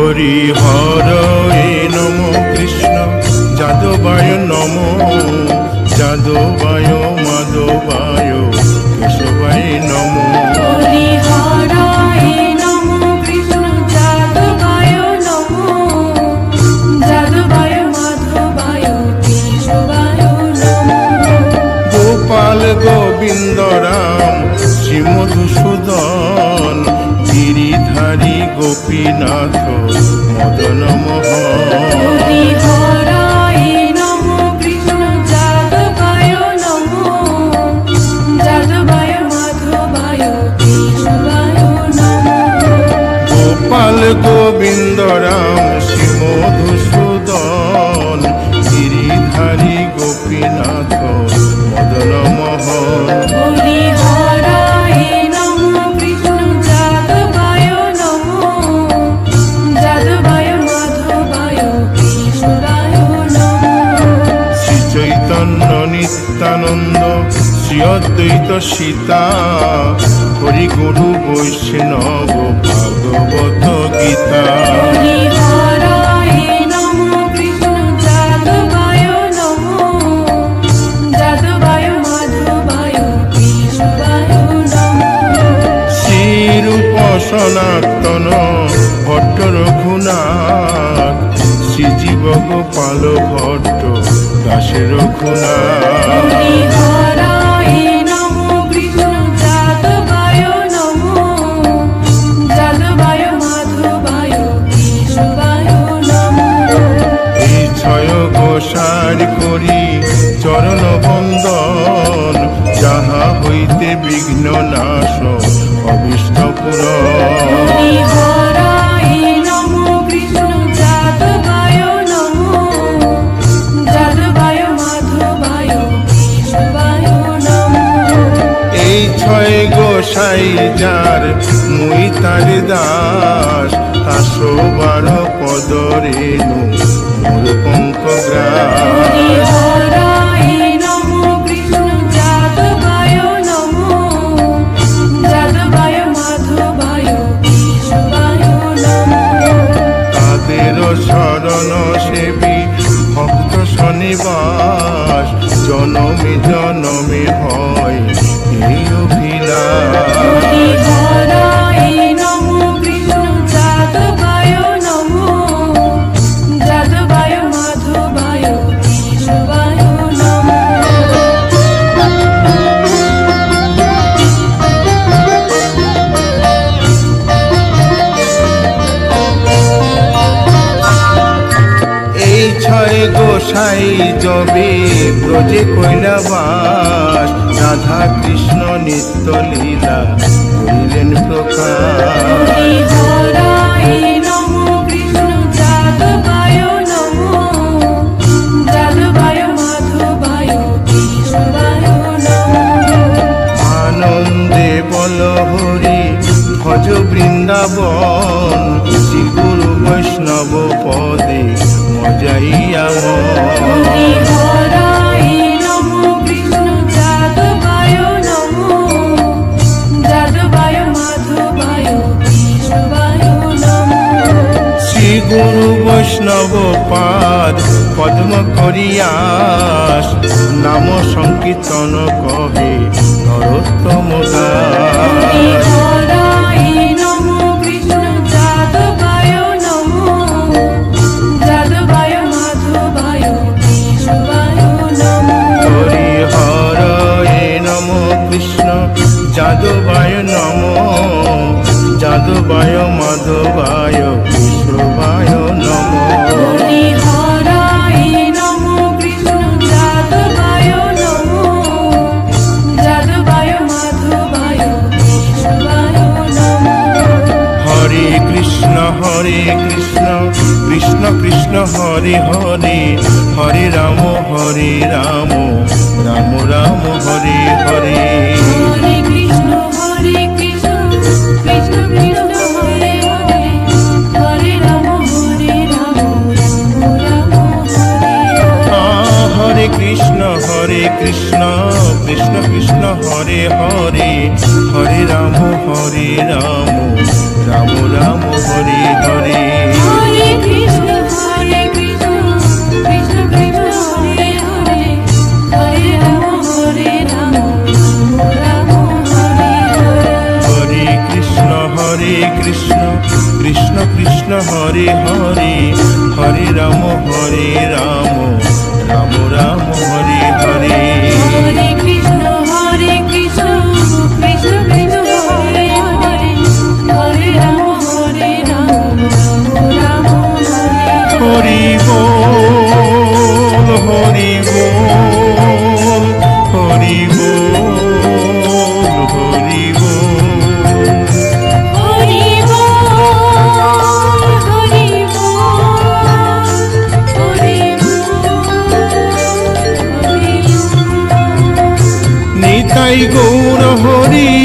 হরি হরয়ে নম কৃষ্ণ যাদবায় নম যাদবায় মাধবায় কেশবায় নম হরি হরয়ে নম কৃষ্ণ যাদবায় নম যাদবায় মাধবায় কেশবায় নম গোপাল গোবিন্দ রাম শ্রী মধুসূদন গিরিধারী গোপীনাথ মদন মোহন হরি হরয়ে নম কৃষ্ণ যাদবায় নম যাদবায় মাধবায় কেশবায় নম গোপাল গোবিন্দ রাম শ্রী মধুসূদন গিরিধারী গোপীনাথ মদন মোহন হরি হরয়ে নম কৃষ্ণ যাদবায় নম যাদবায় মাধবায় কেশবায় নম শ্রী চৈতন্য নিত্যানন্দ শ্রী অদ্বৈত সীতা হরি গুরু বৈষ্ণব ভাগবত গীতা হরি হরয়ে নম কৃষ্ণ যাদবায় নম যাদবায় মাধবায় কেশবায় নম শ্রীরূপ সনাতন ভট্ট রঘুনাথ শ্রীজীব গোপাল ভট্ট দাসের রঘুনাথ হরি হরয়ে নম কৃষ্ণ যাদবায় নম যাদবায় মাধবায় কেশবায় নম এই ছয় গোসার করি চরণ বন্দন যাহা হইতে বিঘ্ন নাশ অবিষ্ট পুরন হরি হরয়ে নম কৃষ্ণ যাদবায় নম যাদবায় মাধবায় কেশবায় নম এই ছয় গোসাই যার মুই তার দাস 112 পদ রেণু মোর পঙ্কগ্রাস হরি হরয়ে নম কৃষ্ণ যাদবায় নম যাদবায় মাধবায় কেশবায় নম তাদের শরণ সেবী ভক্ত শনিবাস জনমে জনমে হয় এই অভিলাষ হরি হরয়ে নম কৃষ্ণ যাদবায় নম যাদবায় মাধবায় কেশবায় নম এই ছয় গোসাই যবে ব্রজে কৈলাবাস রাধা কৃষ্ণ নিত্য লীলা করিলেন প্রকাশ হরি হরয়ে নম কৃষ্ণ যাদবায় নম যাদবায় মাধবায় কেশবায় নম আনন্দে বল হরি ভজ বৃন্দাবন শ্রী গুরু বৈষ্ণব পদে মজাইয়া হরি হরয়ে নম কৃষ্ণ যাদবায় নম যাদবায় মাধবায় কেশবায় নম শ্রী গুরু বৈষ্ণব পাদ পদ্ম করিয়াস নাম সংকীর্তন কহে নরোত্তম হরি দাস হরয়ে নম কৃষ্ণ যাদবায় নম যাদবায় মাধবায় কেশবায় নম হরি হরয়ে নম কৃষ্ণ যাদবায় নম যাদবায় মাধবায় কেশবায় নম হরি হরয়ে নম কৃষ্ণ যাদবায় নম যাদবায় মাধবায় কেশবায় নম হরে কৃষ্ণ কৃষ্ণ কৃষ্ণ হরে হরে হরে রাম রাম রাম হরে হরে হরে কৃষ্ণ কৃষ্ণ কৃষ্ণ হরে হরে হরে রাম রাম হরে হরে কৃষ্ণ কৃষ্ণ কৃষ্ণ হরে হরে হরে রাম রাম রাম হরে হরে কৃষ্ণ হরে কৃষ্ণ কৃষ্ণ কৃষ্ণ হরে হরে হরে রাম রাম হরে হরে হরে কৃষ্ণ কৃষ্ণ কৃষ্ণ হরে হরে হরে রাম রাম রাম হরে হরে হরে কৃষ্ণ কৃষ্ণ কৃষ্ণ হরে হরে হরে রাম রাম হরে হরি বল হরি বল হরি বল হরি বল হরি বল হরি বল হরি বল নিতাই গৌর হরি